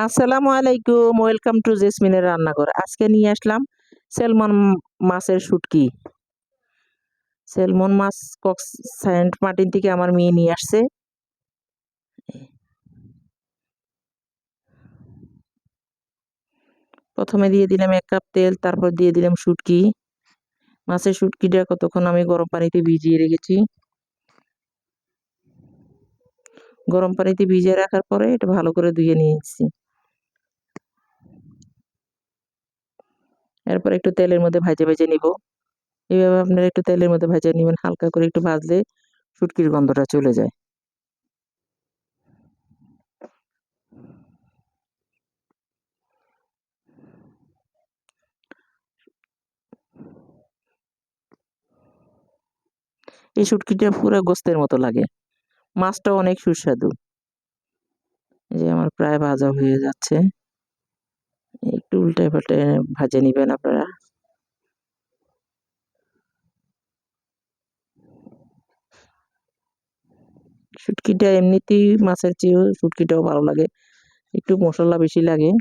আসসালামু আলাইকুম, welcome to জেসমিনের রান্নাঘর। আজকে নিয়ে আসলাম স্যালমন মাছের শুটকি। স্যালমন মাছ সেন্ট মার্টিন থেকে আমার মেয়ে নিয়ে আসছে। প্রথমে দিয়ে দিলাম 1 কাপ তেল, তারপর দিয়ে দিলাম শুটকি। মাছের শুটকিটা কতক্ষণ আমি গরম পানিতে ভিজিয়ে রেখেছি। গরম পানিতে ভিজিয়ে রাখার পরে এটা ভালো করে ধুয়ে নিয়েছি। এরপর একটু তেলের মধ্যে ভেজে নিব। এইভাবে আপনারা একটু তেলের মধ্যে ভেজে নেবেন, হালকা করে একটু ভাজলে শুটকির গন্ধটা চলে যায়। এই শুটকিটা পুরো গোস্তের মতো লাগে। মাছটাও অনেক সুস্বাদু। এই যে আমার প্রায় ভাজা হয়ে যাচ্ছে। একটু উল্টে পাল্টে ভাজে নিবেন আপনারা। শুটকিটা এমনিতেই মাছের চেয়েও শুটকিটাও ভালো লাগে, একটু মশলা বেশি লাগে।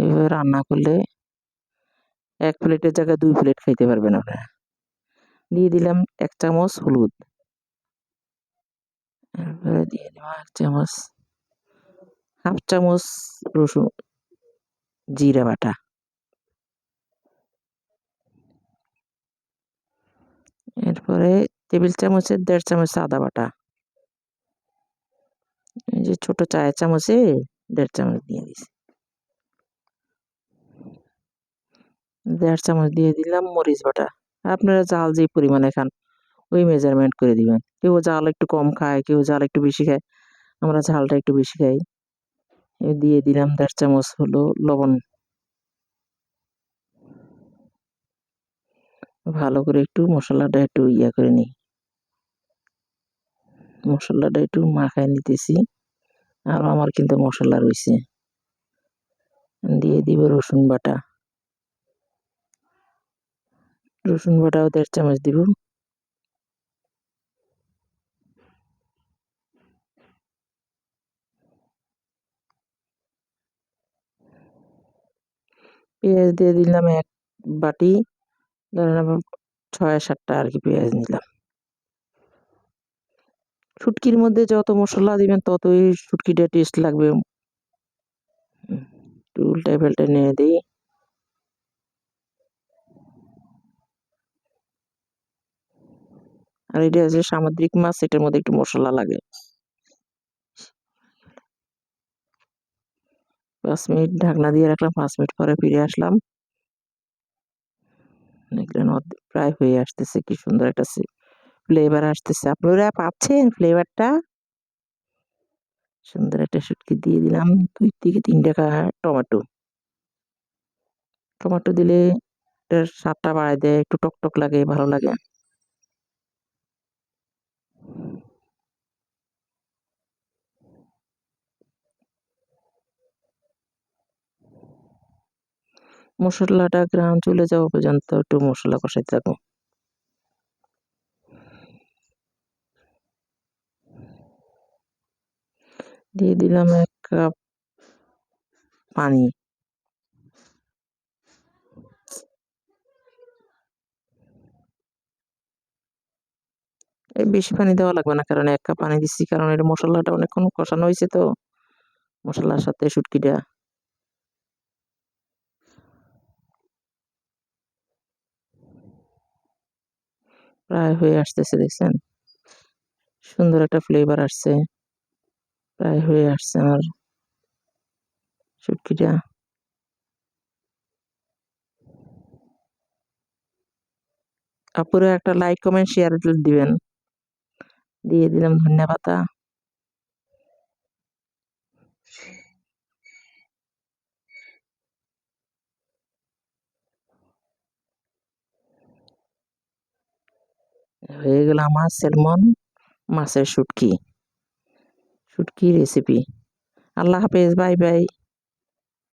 এভাবে রান্না করলে 1 প্লেটের জায়গায় 2 প্লেট খাইতে পারবেন আপনারা। দিয়ে দিলাম 1 চামচ হলুদ, এরপরে দিয়ে দিলাম 1 চামচ, হাফ চামচ রসুন জিরা বাটা, এরপরে টেবিল চামচের 1.5 চামচ আদা বাটা। এই যে ছোট চায়ের চামচে 1.5 চামচ দিয়ে দিছি। 1.5 চামচ দিয়ে দিলাম মরিচ বাটা। আপনারা জাল যে পরিমাণে খান ওই মেজারমেন্ট করে দিবেন। কেউ জাল একটু কম খায়, কেউ জাল একটু বেশি খায়। আমরা ঝালটা একটু বেশি খাই। দিয়ে দিলাম 1.5 চামচ হলো লবণ। ভালো করে একটু মশলাটা একটু করে নিই। মশলাটা একটু মাখায় নিতেছি। আর আমার কিন্তু মশলা রয়েছে। দিয়ে দিব রসুন বাটা। রসুন বাটাও 1.5 চামচ দিব। পেঁয়াজ দিয়ে দিলাম 1 বাটি। ধরেন আমার 6-7টা আর কি পেঁয়াজ নিলাম। শুটকির মধ্যে যত মশলা দিবেন ততই শুটকিটা টেস্ট লাগবে। একটু উল্টে পাল্টে নিয়ে দিই। আর এটা যে সামুদ্রিক মাছ, এটার মধ্যে একটু মশলা লাগে। 5 মিনিট ঢাকনা দিয়ে রাখলাম। 5 মিনিট পরে ফিরে আসলাম। দেখলেন প্রায় হয়ে আসতেছে। কি সুন্দর একটা ফ্লেভার আসতেছে। আপনারা পাচ্ছেন ফ্লেভারটা? সুন্দর একটা শুটকি দিয়ে দিলাম। 2 থেকে 3টা টমেটো। টমেটো দিলে এটার স্বাদটা বাড়ায় দেয়, একটু টকটক লাগে, ভালো লাগে। মশলাটা ঘ্রাণ চলে যাওয়া পর্যন্ত একটু মশলা কষাইতে থাকো। দিয়ে দিলাম 1 কাপ পানি। বেশি পানি দেওয়া লাগবে না, কারণ 1 কাপ পানি দিচ্ছি, কারণ এটা মশলাটা অনেকক্ষণ কষানো হয়েছে তো মশলার সাথে শুটকিটা। প্রায় হয়ে আসতেছে, দেখছেন সুন্দর একটা ফ্লেভার আসছে। প্রায় হয়ে আসছে আমার শুটকিটা। আপুরা একটা লাইক কমেন্ট শেয়ার দিবেন। দিয়ে দিলাম ধনিয়া পাতা। হয়ে গেল আমার স্যালমন মাছের শুটকি রেসিপি। আল্লাহ হাফেজ, বাই বাই।